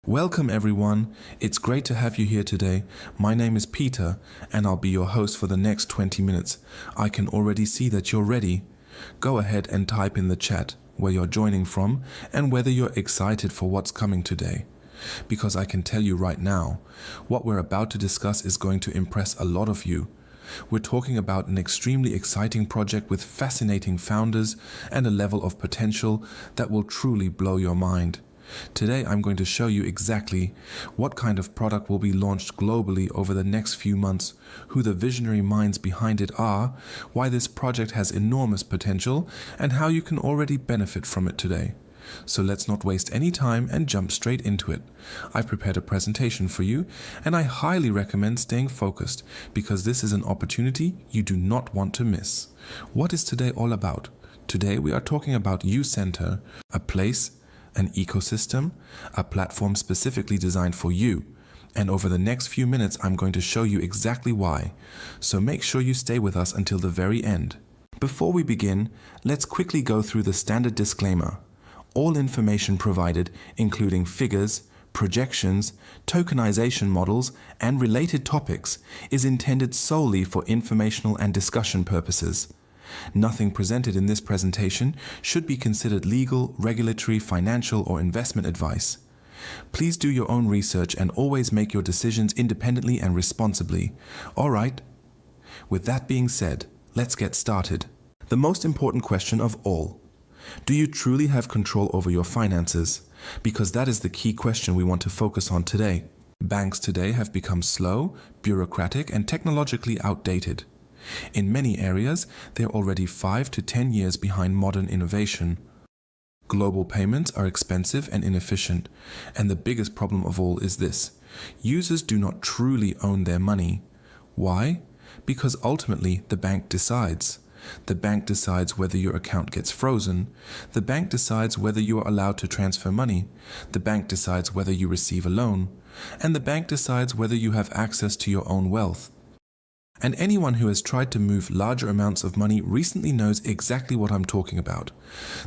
Welcome everyone, it's great to have you here today. My name is Peter and I'll be your host for the next 20 minutes. I can already see that you're ready. Go ahead and type in the chat where you're joining from and whether you're excited for what's coming today. Because I can tell you right now, what we're about to discuss is going to impress a lot of you. We're talking about an extremely exciting project with fascinating founders and a level of potential that will truly blow your mind. Today I'm going to show you exactly what kind of product will be launched globally over the next few months, who the visionary minds behind it are, why this project has enormous potential, and how you can already benefit from it today. So let's not waste any time and jump straight into it. I've prepared a presentation for you and I highly recommend staying focused because this is an opportunity you do not want to miss. What is today all about? Today we are talking about Ucenter, a place, an ecosystem, a platform specifically designed for you. And over the next few minutes, I'm going to show you exactly why. So make sure you stay with us until the very end. Before we begin, let's quickly go through the standard disclaimer. All information provided, including figures, projections, tokenization models, and related topics, is intended solely for informational and discussion purposes. Nothing presented in this presentation should be considered legal, regulatory, financial, or investment advice. Please do your own research and always make your decisions independently and responsibly. All right. With that being said, let's get started. The most important question of all. Do you truly have control over your finances? Because that is the key question we want to focus on today. Banks today have become slow, bureaucratic, and technologically outdated. In many areas, they're already 5 to 10 years behind modern innovation. Global payments are expensive and inefficient, and the biggest problem of all is this: users do not truly own their money. Why? Because ultimately the bank decides. The bank decides whether your account gets frozen. The bank decides whether you are allowed to transfer money. The bank decides whether you receive a loan. And the bank decides whether you have access to your own wealth. And anyone who has tried to move larger amounts of money recently knows exactly what I'm talking about.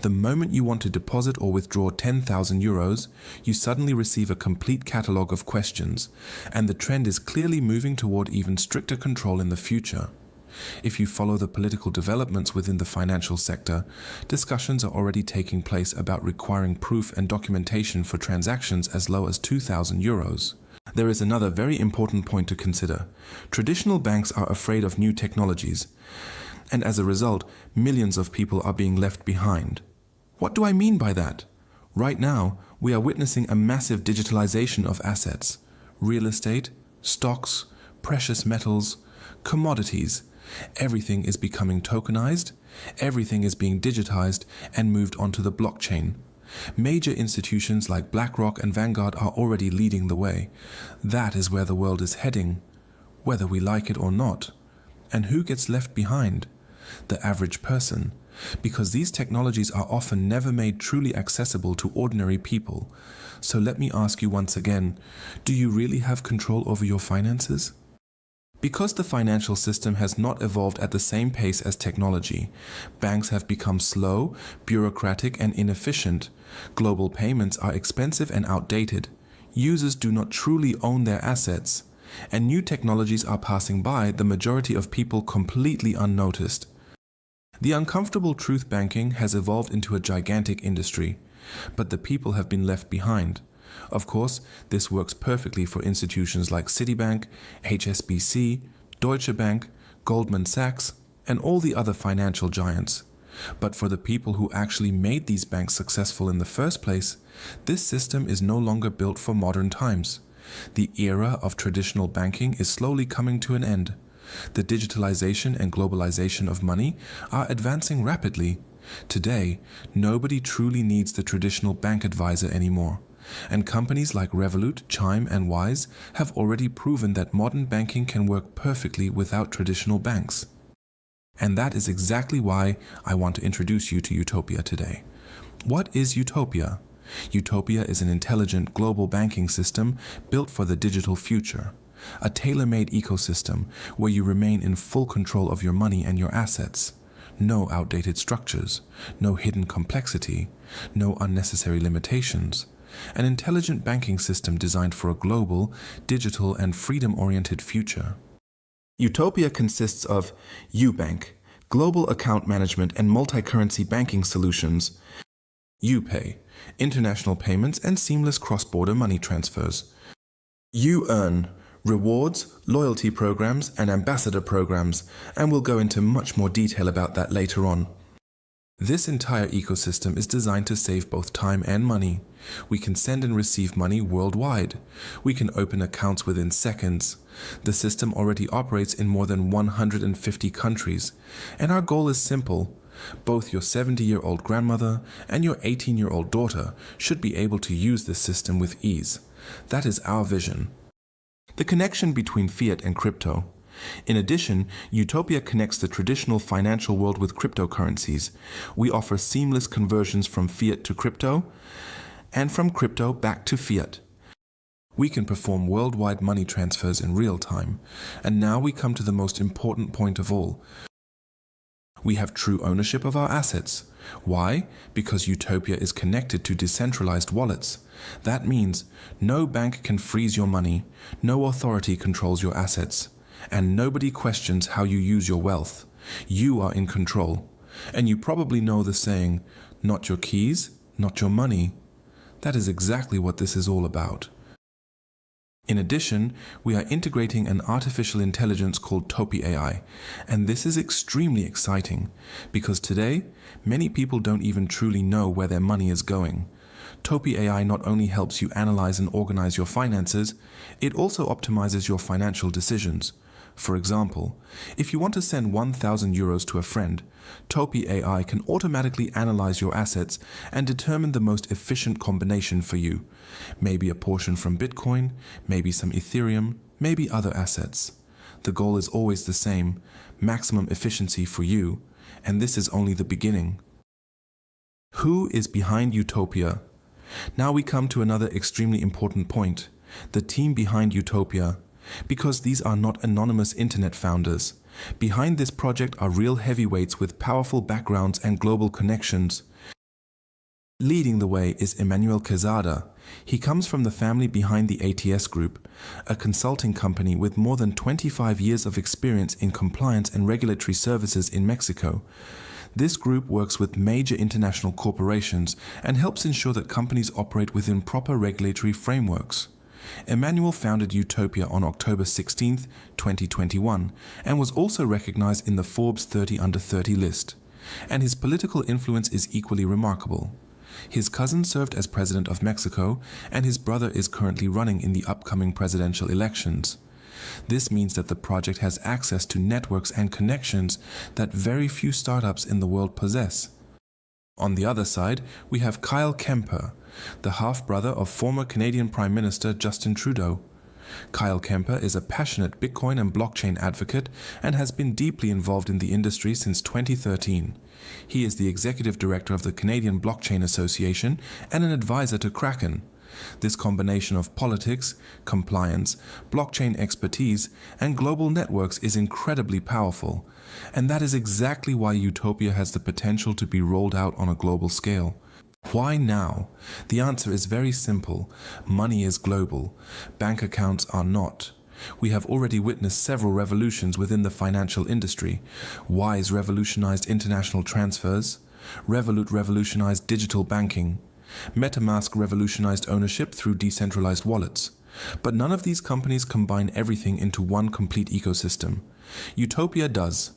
The moment you want to deposit or withdraw 10,000 euros, you suddenly receive a complete catalogue of questions, and the trend is clearly moving toward even stricter control in the future. If you follow the political developments within the financial sector, discussions are already taking place about requiring proof and documentation for transactions as low as 2,000 euros. There is another very important point to consider. Traditional banks are afraid of new technologies, and as a result, millions of people are being left behind. What do I mean by that? Right now, we are witnessing a massive digitalization of assets. Real estate, stocks, precious metals, commodities. Everything is becoming tokenized, everything is being digitized and moved onto the blockchain. Major institutions like BlackRock and Vanguard are already leading the way. That is where the world is heading, whether we like it or not. And who gets left behind? The average person. Because these technologies are often never made truly accessible to ordinary people. So let me ask you once again, do you really have control over your finances? Because the financial system has not evolved at the same pace as technology, banks have become slow, bureaucratic, and inefficient. Global payments are expensive and outdated. Users do not truly own their assets. And new technologies are passing by the majority of people completely unnoticed. The uncomfortable truth: banking has evolved into a gigantic industry, but the people have been left behind. Of course, this works perfectly for institutions like Citibank, HSBC, Deutsche Bank, Goldman Sachs, and all the other financial giants. But for the people who actually made these banks successful in the first place, this system is no longer built for modern times. The era of traditional banking is slowly coming to an end. The digitalization and globalization of money are advancing rapidly. Today, nobody truly needs the traditional bank advisor anymore. And companies like Revolut, Chime, and Wise have already proven that modern banking can work perfectly without traditional banks. And that is exactly why I want to introduce you to Utopia today. What is Utopia? Utopia is an intelligent global banking system built for the digital future. A tailor-made ecosystem where you remain in full control of your money and your assets. No outdated structures, no hidden complexity, no unnecessary limitations. an intelligent banking system designed for a global, digital, and freedom-oriented future. Utopia consists of UBank, global account management and multi-currency banking solutions, UPay, international payments and seamless cross-border money transfers, UEarn, rewards, loyalty programs, and ambassador programs, and we'll go into much more detail about that later on. This entire ecosystem is designed to save both time and money. We can send and receive money worldwide. We can open accounts within seconds. The system already operates in more than 150 countries, and our goal is simple. Both your 70-year-old grandmother and your 18-year-old daughter should be able to use this system with ease. That is our vision. The connection between fiat and crypto. In addition, Utopia connects the traditional financial world with cryptocurrencies. We offer seamless conversions from fiat to crypto and from crypto back to fiat. We can perform worldwide money transfers in real time. And now we come to the most important point of all. We have true ownership of our assets. Why? Because Utopia is connected to decentralized wallets. That means no bank can freeze your money, no authority controls your assets, and nobody questions how you use your wealth. You are in control. And you probably know the saying, not your keys, not your money. That is exactly what this is all about. In addition, we are integrating an artificial intelligence called Utopia AI, and this is extremely exciting because today, many people don't even truly know where their money is going. Utopia AI not only helps you analyze and organize your finances, it also optimizes your financial decisions. For example, if you want to send 1,000 euros to a friend, Utopia AI can automatically analyze your assets and determine the most efficient combination for you. Maybe a portion from Bitcoin, maybe some Ethereum, maybe other assets. The goal is always the same, maximum efficiency for you, and this is only the beginning. Who is behind Utopia? Now we come to another extremely important point, the team behind Utopia. Because these are not anonymous internet founders. Behind this project are real heavyweights with powerful backgrounds and global connections. Leading the way is Emmanuel Quezada. He comes from the family behind the ATS Group, a consulting company with more than 25 years of experience in compliance and regulatory services in Mexico. This group works with major international corporations and helps ensure that companies operate within proper regulatory frameworks. Emmanuel founded Utopia on October 16, 2021, and was also recognized in the Forbes 30 Under 30 list. And his political influence is equally remarkable. His cousin served as president of Mexico, and his brother is currently running in the upcoming presidential elections. This means that the project has access to networks and connections that very few startups in the world possess. On the other side, we have Kemper, the half-brother of former Canadian Prime Minister Justin Trudeau. Kemper is a passionate Bitcoin and blockchain advocate and has been deeply involved in the industry since 2013. He is the executive director of the Canadian Blockchain Association and an advisor to Kraken. This combination of politics, compliance, blockchain expertise, and global networks is incredibly powerful. And that is exactly why Utopia has the potential to be rolled out on a global scale. Why now? The answer is very simple. Money is global. Bank accounts are not. We have already witnessed several revolutions within the financial industry. Wise revolutionized international transfers. Revolut revolutionized digital banking. MetaMask revolutionized ownership through decentralized wallets. But none of these companies combine everything into one complete ecosystem. Utopia does.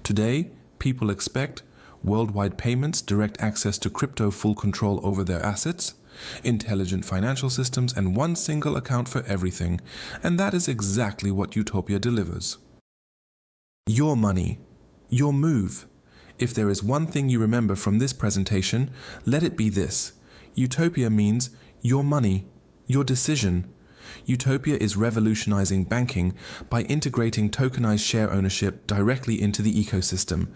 Today, people expect worldwide payments, direct access to crypto, full control over their assets, intelligent financial systems, and one single account for everything. And that is exactly what Utopia delivers. Your money. Your move. If there is one thing you remember from this presentation, let it be this. Utopia means your money, your decision. Utopia is revolutionizing banking by integrating tokenized share ownership directly into the ecosystem.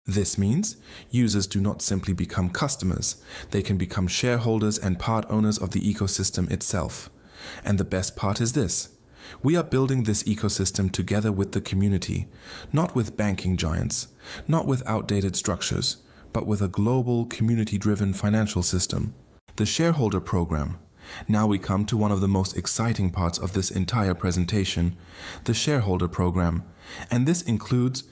This means users do not simply become customers, they can become shareholders and part owners of the ecosystem itself. And the best part is this. We are building this ecosystem together with the community, not with banking giants, not with outdated structures, but with a global, community-driven financial system. the shareholder program. Now we come to one of the most exciting parts of this entire presentation, the shareholder program, and this includes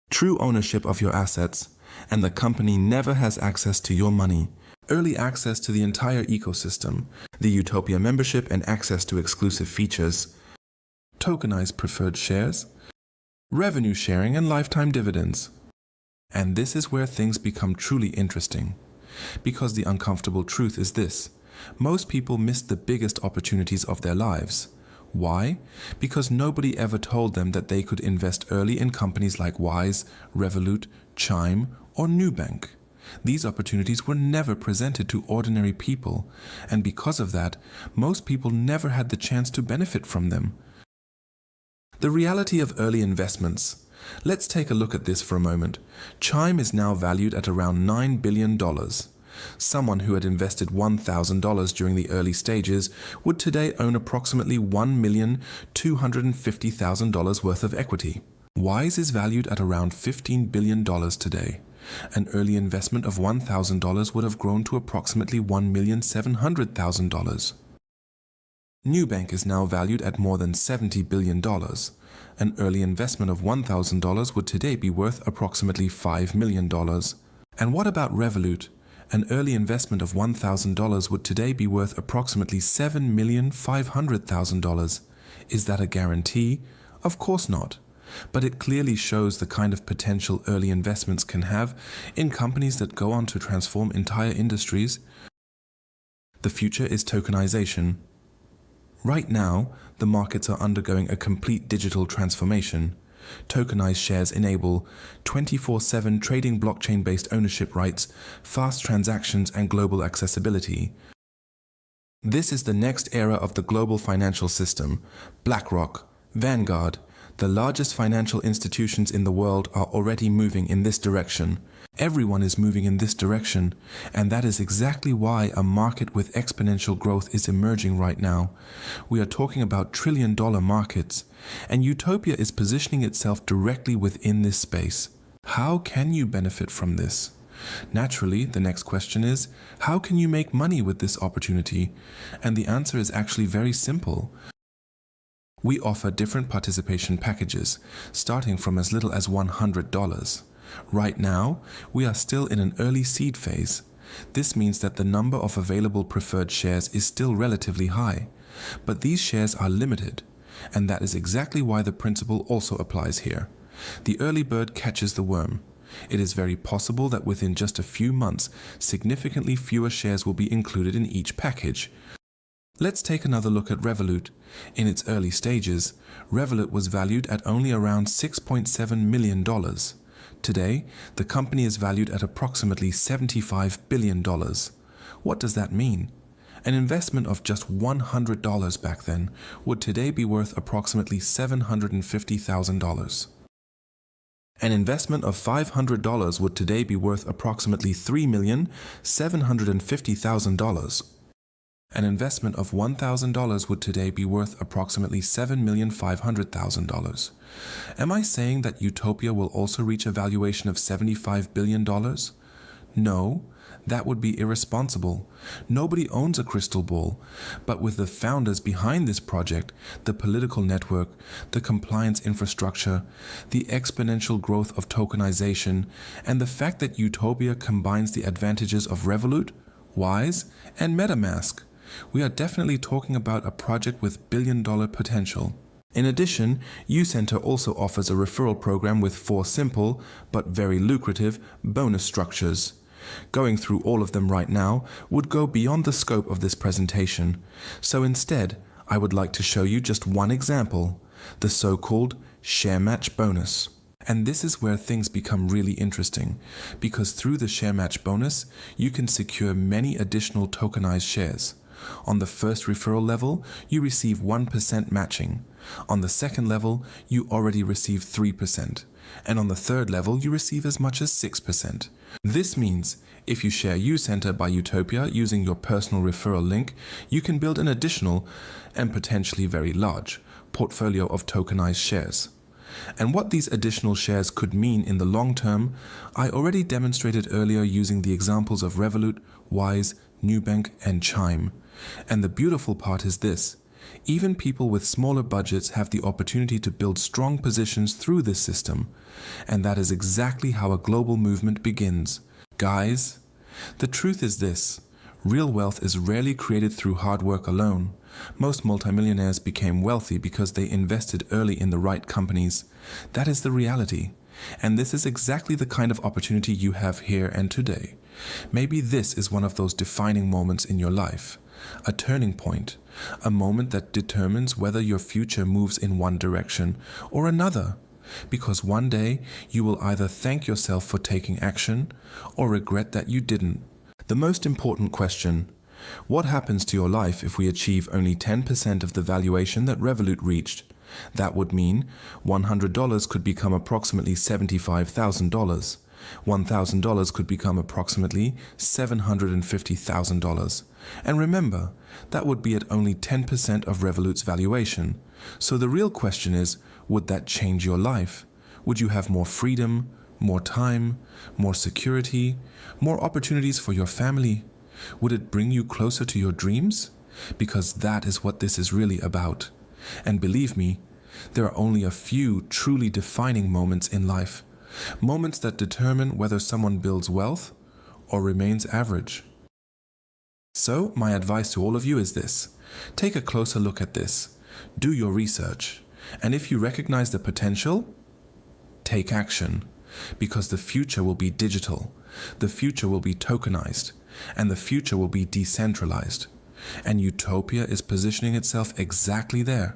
true ownership of your assets, and the company never has access to your money, early access to the entire ecosystem, the Utopia membership and access to exclusive features, tokenized preferred shares, revenue sharing and lifetime dividends. And this is where things become truly interesting. Because the uncomfortable truth is this: most people miss the biggest opportunities of their lives. Why? Because nobody ever told them that they could invest early in companies like Wise, Revolut, Chime, or Nubank. These opportunities were never presented to ordinary people, and because of that, most people never had the chance to benefit from them. The reality of early investments. Let's take a look at this for a moment. Chime is now valued at around $9 billion. Someone who had invested $1,000 during the early stages would today own approximately $1,250,000 worth of equity. Wise is valued at around $15 billion today. An early investment of $1,000 would have grown to approximately $1,700,000. Nubank is now valued at more than $70 billion. An early investment of $1,000 would today be worth approximately $5 million. And what about Revolut? An early investment of $1,000 would today be worth approximately $7,500,000. Is that a guarantee? Of course not. But it clearly shows the kind of potential early investments can have in companies that go on to transform entire industries. The future is tokenization. Right now, the markets are undergoing a complete digital transformation. Tokenized shares enable 24/7 trading, blockchain-based ownership rights, fast transactions, and global accessibility. This is the next era of the global financial system. BlackRock, Vanguard, the largest financial institutions in the world are already moving in this direction. Everyone is moving in this direction, and that is exactly why a market with exponential growth is emerging right now. We are talking about trillion-dollar markets, and Utopia is positioning itself directly within this space. How can you benefit from this? Naturally, the next question is, how can you make money with this opportunity? And the answer is actually very simple. We offer different participation packages, starting from as little as $100. Right now, we are still in an early seed phase. This means that the number of available preferred shares is still relatively high, but these shares are limited, and that is exactly why the principle also applies here. The early bird catches the worm. It is very possible that within just a few months, significantly fewer shares will be included in each package. Let's take another look at Revolut. In its early stages, Revolut was valued at only around $6.7 million. Today, the company is valued at approximately $75 billion. What does that mean? An investment of just $100 back then would today be worth approximately $750,000. An investment of $500 would today be worth approximately $3,750,000. An investment of $1,000 would today be worth approximately $7,500,000. Am I saying that Utopia will also reach a valuation of $75 billion? No, that would be irresponsible. Nobody owns a crystal ball, but with the founders behind this project, the political network, the compliance infrastructure, the exponential growth of tokenization, and the fact that Utopia combines the advantages of Revolut, Wise, and MetaMask, we are definitely talking about a project with billion-dollar potential. In addition, Ucenter also offers a referral program with 4 simple, but very lucrative, bonus structures. Going through all of them right now would go beyond the scope of this presentation, so instead, I would like to show you just one example, the so-called share match bonus. And this is where things become really interesting, because through the share match bonus, you can secure many additional tokenized shares. On the first referral level, you receive 1% matching. On the second level, you already receive 3%. And on the third level, you receive as much as 6%. This means if you share Ucenter by Utopia using your personal referral link, you can build an additional, and potentially very large, portfolio of tokenized shares. And what these additional shares could mean in the long term, I already demonstrated earlier using the examples of Revolut, Wise, Nubank, and Chime. And the beautiful part is this: even people with smaller budgets have the opportunity to build strong positions through this system. And that is exactly how a global movement begins. Guys, the truth is this: real wealth is rarely created through hard work alone. Most multimillionaires became wealthy because they invested early in the right companies. That is the reality. And this is exactly the kind of opportunity you have here and today. Maybe this is one of those defining moments in your life. A turning point. A moment that determines whether your future moves in one direction or another. Because one day you will either thank yourself for taking action or regret that you didn't. The most important question: what happens to your life if we achieve only 10% of the valuation that Revolut reached? That would mean $100 could become approximately $75,000. $1,000 could become approximately $750,000. And remember, that would be at only 10% of Revolut's valuation. So the real question is, would that change your life? Would you have more freedom, more time, more security, more opportunities for your family? Would it bring you closer to your dreams? Because that is what this is really about. And believe me, there are only a few truly defining moments in life. Moments that determine whether someone builds wealth or remains average. So, my advice to all of you is this: take a closer look at this. Do your research. And if you recognize the potential, take action. Because the future will be digital. The future will be tokenized. And the future will be decentralized. And Utopia is positioning itself exactly there.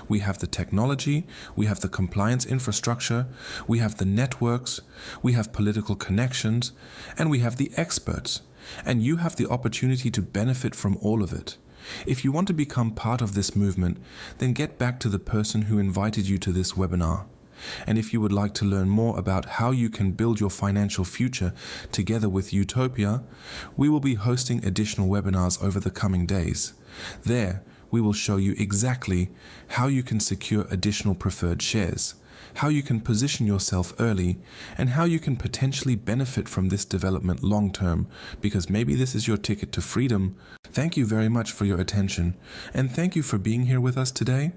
We have the technology, we have the compliance infrastructure, we have the networks, we have political connections, and we have the experts. And you have the opportunity to benefit from all of it. If you want to become part of this movement, then get back to the person who invited you to this webinar. And if you would like to learn more about how you can build your financial future together with Utopia, we will be hosting additional webinars over the coming days. There, we will show you exactly how you can secure additional preferred shares, how you can position yourself early, and how you can potentially benefit from this development long term, because maybe this is your ticket to freedom. Thank you very much for your attention, and thank you for being here with us today.